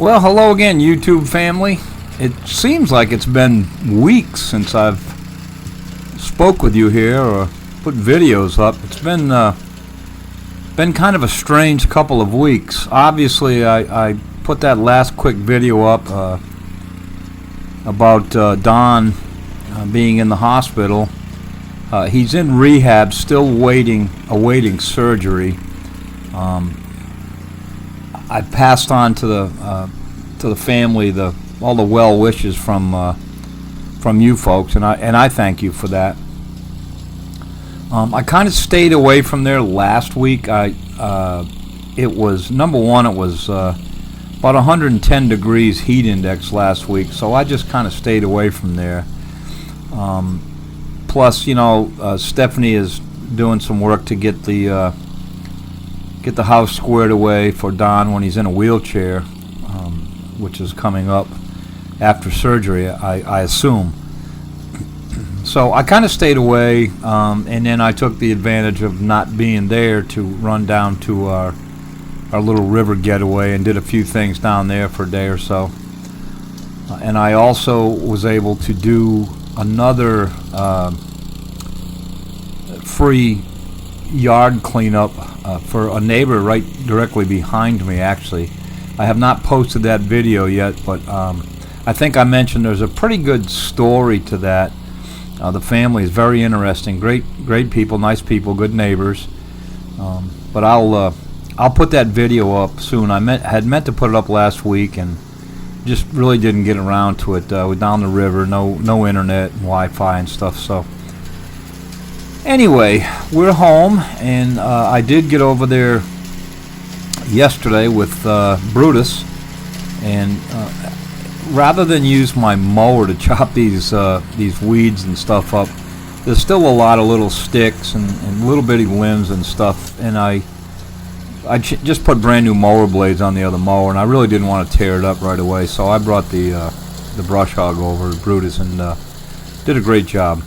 Well, hello again, YouTube family. It seems like it's been weeks since I've spoke with you here or put videos up. It's been kind of a strange couple of weeks. Obviously, I put that last quick video up about Don being in the hospital. He's in rehab, still awaiting surgery. I passed on to the family all the well wishes from you folks, and I thank you for that. I kind of stayed away from there last week. It was number one. It was about 110 degrees heat index last week, so I just kind of stayed away from there. Plus, Stephanie is doing some work to get the house squared away for Don when he's in a wheelchair, which is coming up after surgery, I assume. So I kind of stayed away, and then I took the advantage of not being there to run down to our little river getaway and did a few things down there for a day or so. And I also was able to do another free yard cleanup for a neighbor right directly behind me. Actually, I have not posted that video yet, but I think I mentioned there's a pretty good story to that. The family is very interesting, great people, nice people, good neighbors. But I'll put that video up soon. I had meant to put it up last week and just really didn't get around to it. We're down the river, no internet and Wi-Fi and stuff. So anyway, we're home, and I did get over there yesterday with Brutus, and rather than use my mower to chop these weeds and stuff up, there's still a lot of little sticks and little bitty limbs and stuff, and I just put brand new mower blades on the other mower, and I really didn't want to tear it up right away, so I brought the brush hog over to Brutus and did a great job.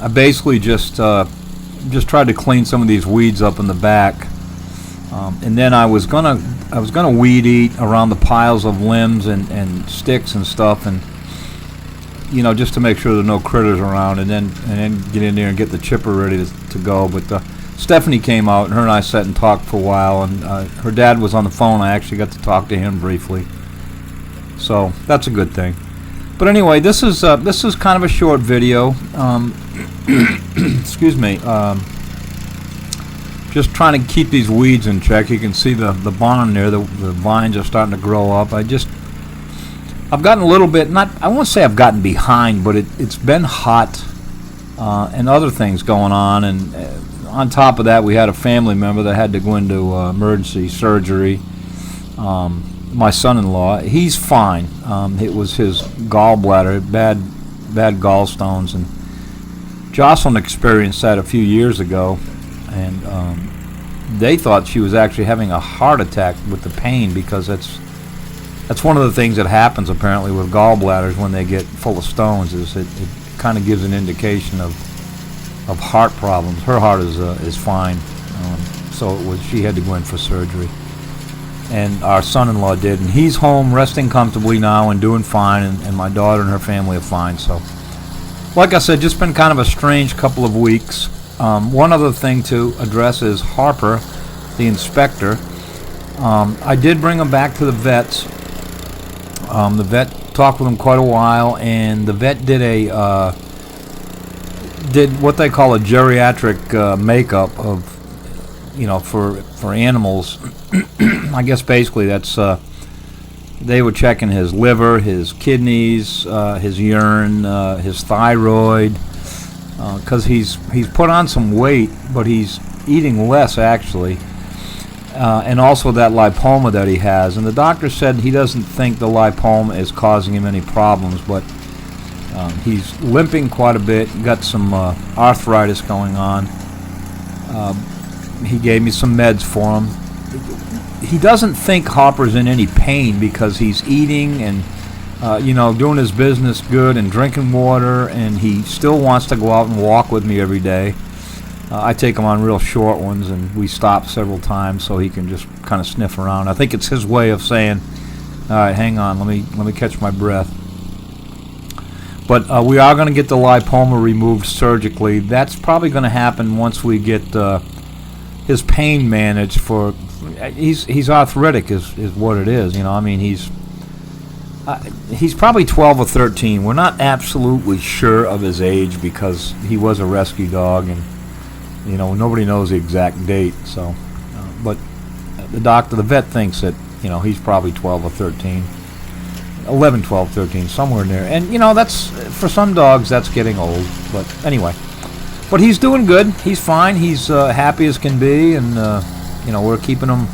I basically just tried to clean some of these weeds up in the back, and then I was gonna weed eat around the piles of limbs and sticks and stuff, and just to make sure there are no critters around, and then get in there and get the chipper ready to go. But Stephanie came out, and her and I sat and talked for a while, and her dad was on the phone. I actually got to talk to him briefly, so that's a good thing. But anyway, this is kind of a short video. Excuse me. Just trying to keep these weeds in check. You can see the barn there. The vines are starting to grow up. I've gotten a little bit. I won't say I've gotten behind, but it's been hot and other things going on. And on top of that, we had a family member that had to go into emergency surgery. My son-in-law, he's fine. It was his gallbladder, bad gallstones, and Jocelyn experienced that a few years ago, and they thought she was actually having a heart attack with the pain, because that's one of the things that happens apparently with gallbladders when they get full of stones. Is it kind of gives an indication of heart problems. Her heart is fine, so she had to go in for surgery. And our son-in-law did, and he's home resting comfortably now and doing fine, and my daughter and her family are fine. So, like I said, just been kind of a strange couple of weeks. One other thing to address is Harper, the inspector. I did bring him back to the vets. The vet talked with him quite a while, and the vet did what they call a geriatric makeup of, for animals. I guess basically that's they were checking his liver, his kidneys, his urine, his thyroid, because he's put on some weight, but he's eating less actually, and also that lipoma that he has. And the doctor said he doesn't think the lipoma is causing him any problems, but he's limping quite a bit, got some arthritis going on. He gave me some meds for him. He doesn't think Harper's in any pain because he's eating and doing his business good and drinking water, and he still wants to go out and walk with me every day. I take him on real short ones, and we stop several times so he can just kind of sniff around. I think it's his way of saying, "All right, hang on, let me catch my breath." But we are going to get the lipoma removed surgically. That's probably going to happen once we get his pain managed. For he's arthritic is what it is. You know, I mean he's probably 12 or 13. We're not absolutely sure of his age because he was a rescue dog, and you know, nobody knows the exact date. So, but the vet thinks that, you know, he's probably 12 or 13, 11, 12, 13, somewhere in there. And you know, that's, for some dogs, that's getting old. But anyway, but he's doing good. He's fine. He's happy as can be, and you know, we're keeping him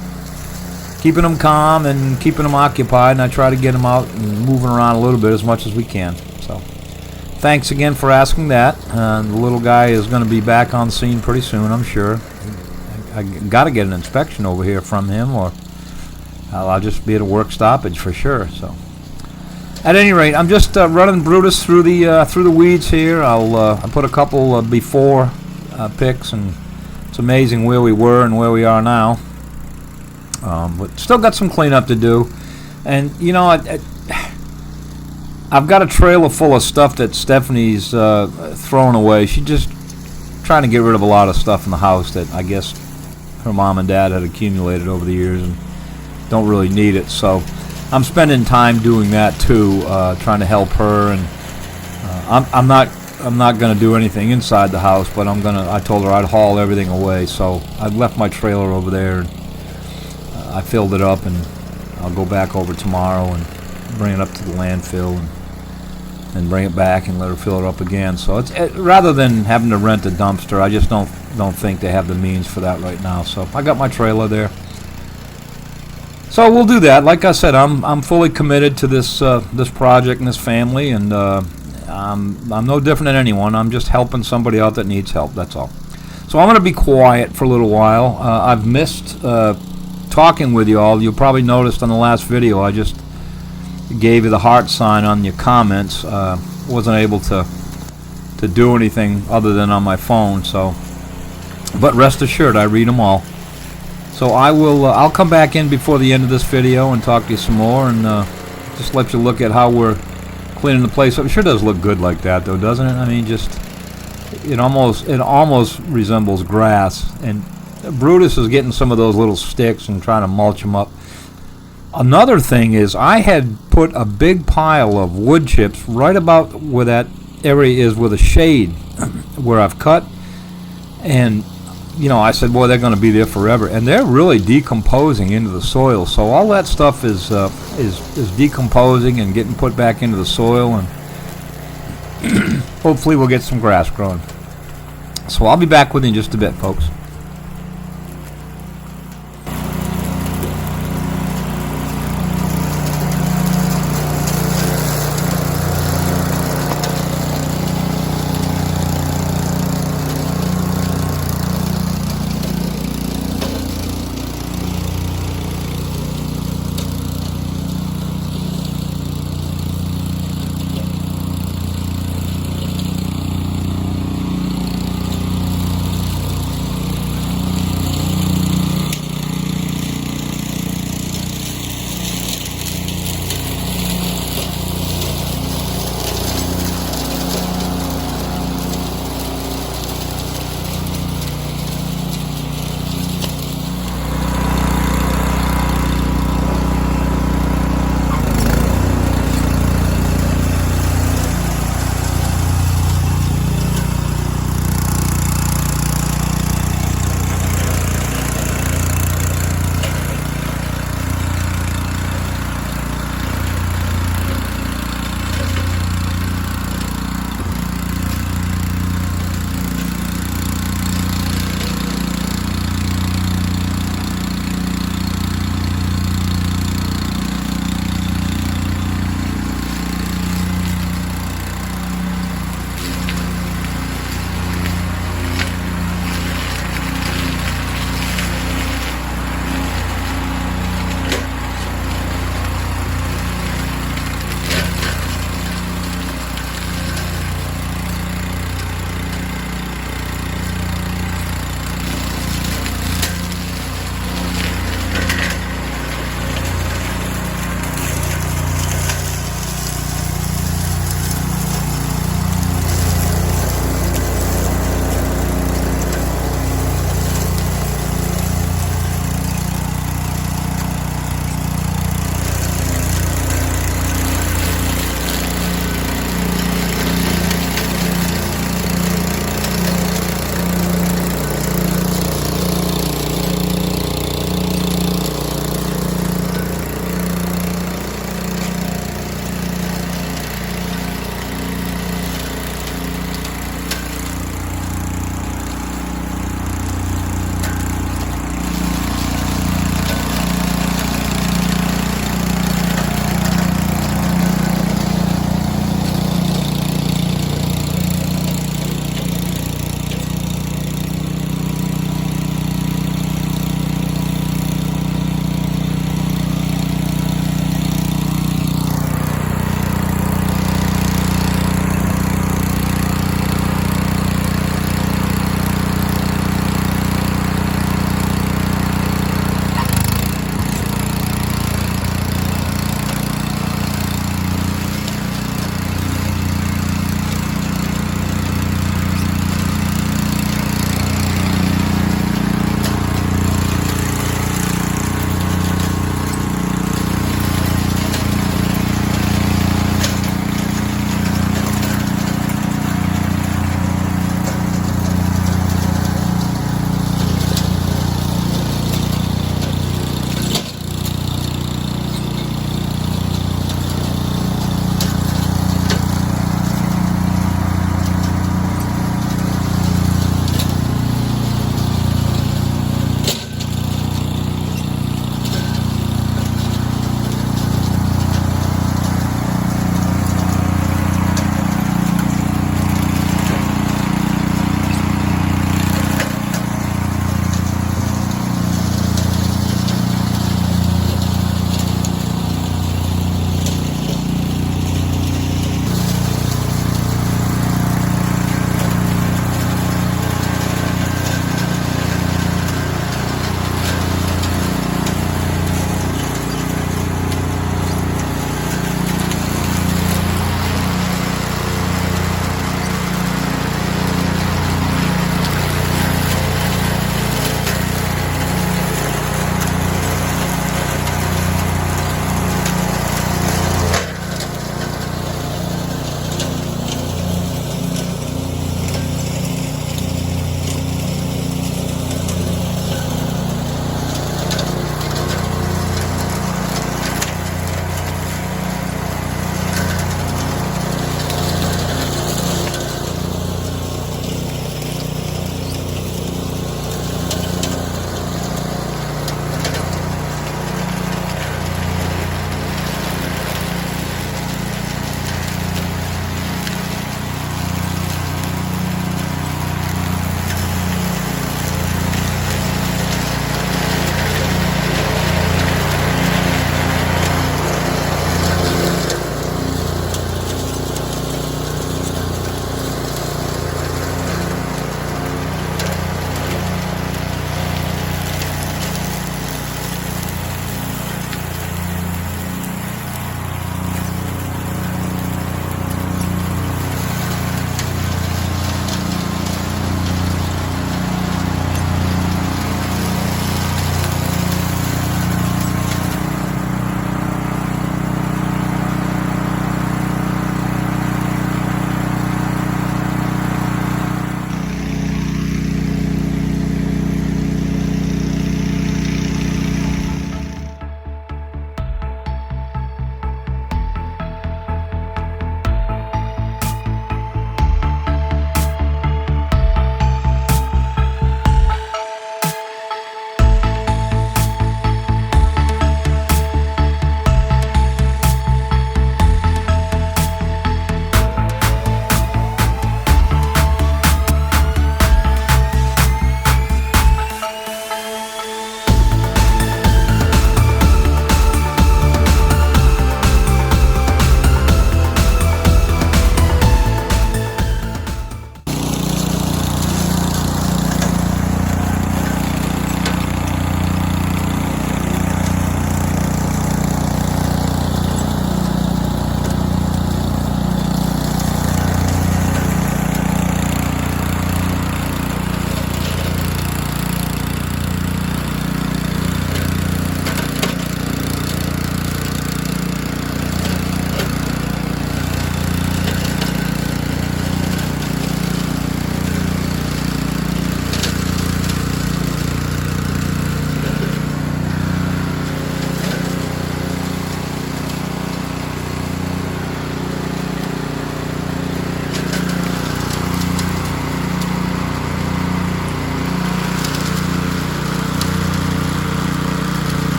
calm and keeping him occupied. And I try to get him out and moving around a little bit as much as we can. So. Thanks again for asking that. The little guy is going to be back on scene pretty soon, I'm sure. I got to get an inspection over here from him, or I'll just be at a work stoppage for sure. So, at any rate, I'm just running Brutus through the weeds here. I put a couple before pics, and it's amazing where we were and where we are now. But still got some cleanup to do, and you know, I've got a trailer full of stuff that Stephanie's throwing away. She's just trying to get rid of a lot of stuff in the house that I guess her mom and dad had accumulated over the years and don't really need it. So I'm spending time doing that too, trying to help her. And I'm not going to do anything inside the house, but I told her I'd haul everything away. So I've left my trailer over there, and I filled it up, and I'll go back over tomorrow and bring it up to the landfill and bring it back and let her fill it up again. So it's rather than having to rent a dumpster, I just don't think they have the means for that right now. So I got my trailer there. So we'll do that. Like I said, I'm fully committed to this project and this family, and I'm no different than anyone. I'm just helping somebody out that needs help. That's all. So I'm going to be quiet for a little while. I've missed talking with you all. You probably noticed on the last video I just gave you the heart sign on your comments. Wasn't able to do anything other than on my phone. So, but rest assured, I read them all. So I'll come back in before the end of this video and talk to you some more, and just let you look at how we're cleaning the place up. It sure does look good like that, though, doesn't it? I mean, just it almost resembles grass. And Brutus is getting some of those little sticks and trying to mulch them up. Another thing is, I had put a big pile of wood chips right about where that area is with a shade where I've cut, and you know, I said, boy, they're going to be there forever, and they're really decomposing into the soil. So all that stuff is decomposing and getting put back into the soil, and hopefully we'll get some grass growing. So I'll be back with you in just a bit, folks.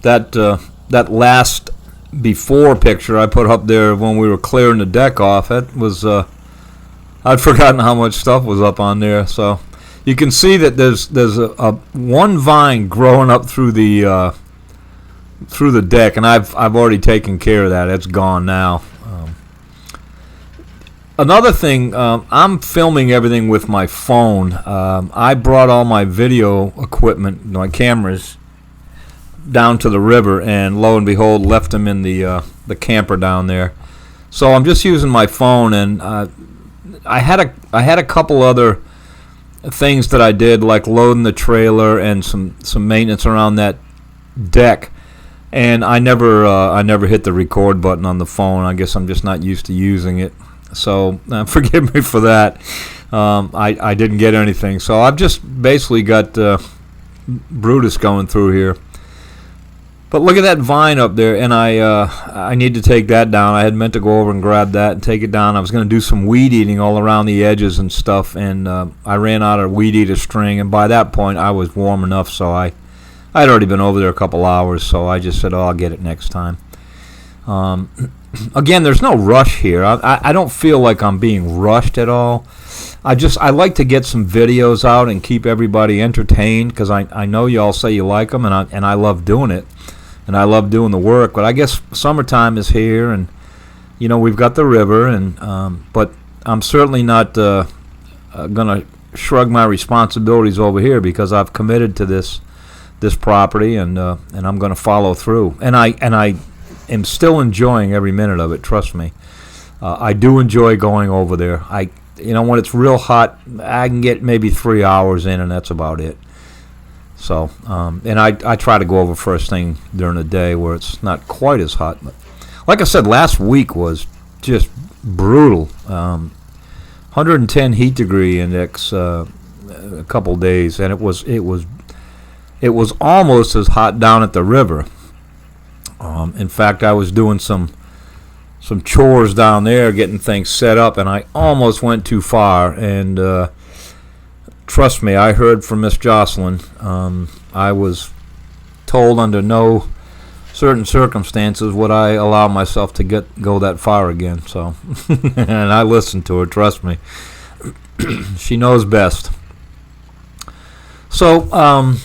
that last before picture I put up there when we were clearing the deck off, that was I'd forgotten how much stuff was up on there. So you can see that there's a one vine growing up through the deck, and I've already taken care of that. It's gone now. Another thing, I'm filming everything with my phone. I brought all my video equipment, my cameras, down to the river, and lo and behold, left them in the camper down there. So I'm just using my phone, and I had a couple other things that I did, like loading the trailer and some maintenance around that deck, and I never hit the record button on the phone. I guess I'm just not used to using it. So forgive me for that. I didn't get anything. So I've just basically got Brutus going through here. But look at that vine up there, and I need to take that down. I had meant to go over and grab that and take it down. I was going to do some weed eating all around the edges and stuff, and I ran out of weed eater string, and by that point I was warm enough, so I'd already been over there a couple hours, so I just said, I'll get it next time. Again, there's no rush here. I don't feel like I'm being rushed at all. I like to get some videos out and keep everybody entertained, because I know y'all say you like them, and I love doing it, and I love doing the work. But I guess summertime is here, and we've got the river, and but I'm certainly not gonna shrug my responsibilities over here, because I've committed to this property, and I'm going to follow through. And I am still enjoying every minute of it. Trust me, I do enjoy going over there. When it's real hot, I can get maybe 3 hours in, and that's about it. So, and I try to go over first thing during the day where it's not quite as hot. But like I said, last week was just brutal. 110 heat degree index a couple days, and it was almost as hot down at the river. In fact, I was doing some chores down there, getting things set up, and I almost went too far. And trust me, I heard from Miss Jocelyn. I was told under no certain circumstances would I allow myself to go that far again. So, and I listened to her. Trust me, she knows best. So,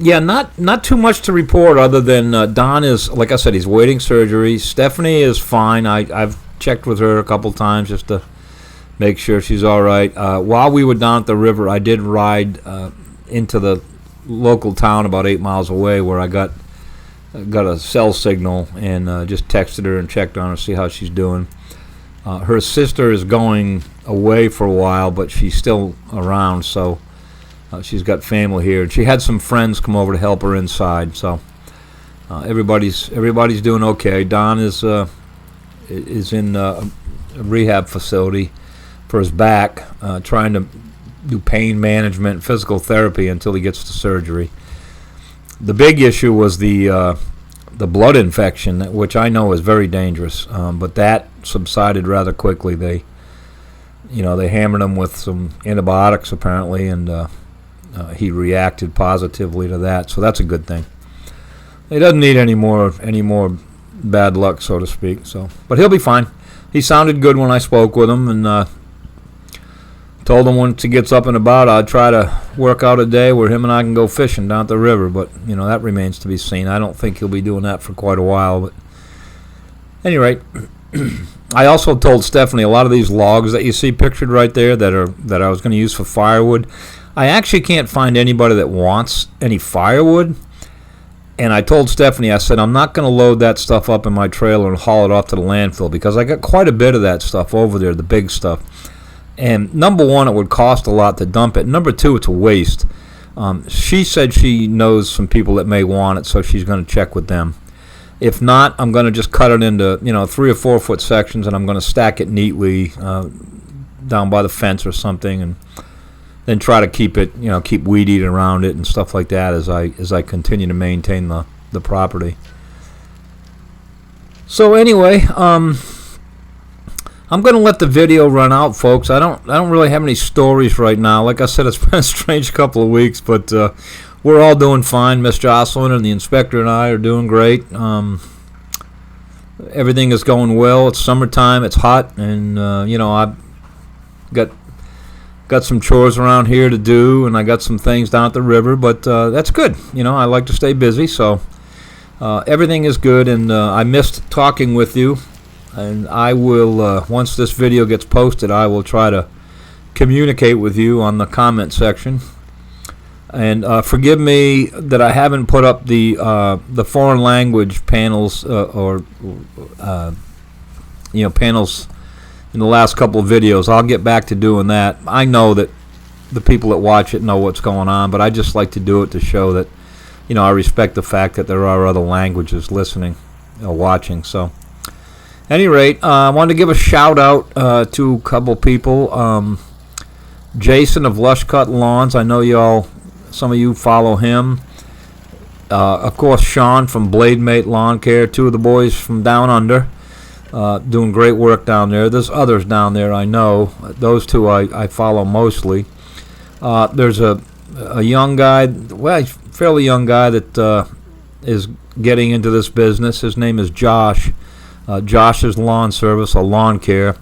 yeah, not too much to report other than Don is, like I said, he's waiting surgery. Stephanie is fine. I've checked with her a couple times just to make sure she's all right. While we were down at the river, I did ride into the local town about 8 miles away, where I got a cell signal, and just texted her and checked on her, see how she's doing. Her sister is going away for a while, but she's still around, so she's got family here, and she had some friends come over to help her inside. So everybody's doing okay. Don is in a rehab facility for his back, trying to do pain management, physical therapy until he gets to surgery. The big issue was the blood infection, which I know is very dangerous, but that subsided rather quickly. They hammered him with some antibiotics apparently, and he reacted positively to that, so that's a good thing. He doesn't need any more bad luck, so to speak. So, but he'll be fine. He sounded good when I spoke with him, and told him once he gets up and about, I'd try to work out a day where him and I can go fishing down at the river. But that remains to be seen. I don't think he'll be doing that for quite a while. But at any rate, I also told Stephanie a lot of these logs that you see pictured right there that I was going to use for firewood. I actually can't find anybody that wants any firewood. And I told Stephanie, I said, I'm not going to load that stuff up in my trailer and haul it off to the landfill, because I got quite a bit of that stuff over there, the big stuff. And number one, it would cost a lot to dump it. Number two, it's a waste. She said she knows some people that may want it, so she's going to check with them. If not, I'm going to just cut it into 3 or 4 foot sections, and I'm going to stack it neatly down by the fence or something, and then try to keep weed eating around it and stuff like that as I continue to maintain the property. So anyway, I'm going to let the video run out, folks. I don't really have any stories right now. Like I said, it's been a strange couple of weeks, but we're all doing fine. Miss Jocelyn and the inspector and I are doing great. Everything is going well. It's summertime. It's hot, and I've got some chores around here to do, and I got some things down at the river. But that's good. I like to stay busy, so everything is good. And I missed talking with you, and I will once this video gets posted, I will try to communicate with you on the comment section. And forgive me that I haven't put up the foreign language panels panels in the last couple of videos. I'll get back to doing that. I know that the people that watch it know what's going on, but I just like to do it to show that I respect the fact that there are other languages listening or watching. So at any rate, I wanted to give a shout out to a couple people. Jason of Lush Cut Lawns, I know some of you follow him. Of course, Sean from Blade Mate Lawn Care, two of the boys from down under, doing great work down there. There's others down there I know. Those two I follow mostly. There's a young guy, fairly young guy that is getting into this business. His name is Josh. Josh's Lawn Service, a lawn care.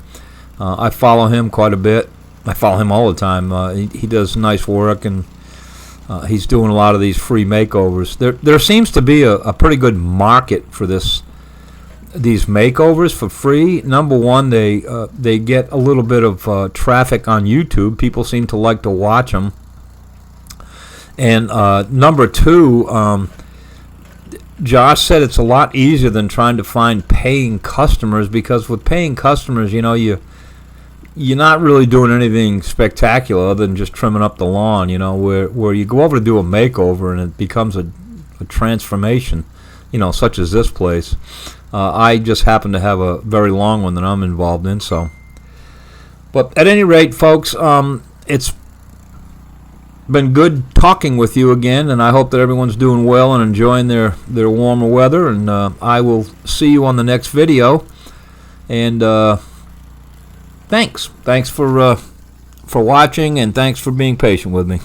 I follow him quite a bit. I follow him all the time. He does nice work, and he's doing a lot of these free makeovers. There seems to be a pretty good market for these makeovers for free. Number one, they get a little bit of traffic on YouTube. People seem to like to watch them. And number two, Josh said it's a lot easier than trying to find paying customers, because with paying customers, you're not really doing anything spectacular other than just trimming up the lawn, where you go over to do a makeover and it becomes a transformation, such as this place. I just happen to have a very long one that I'm involved in. So, but at any rate, folks, it's been good talking with you again, and I hope that everyone's doing well and enjoying their warmer weather, and I will see you on the next video. And thanks for watching, and thanks for being patient with me.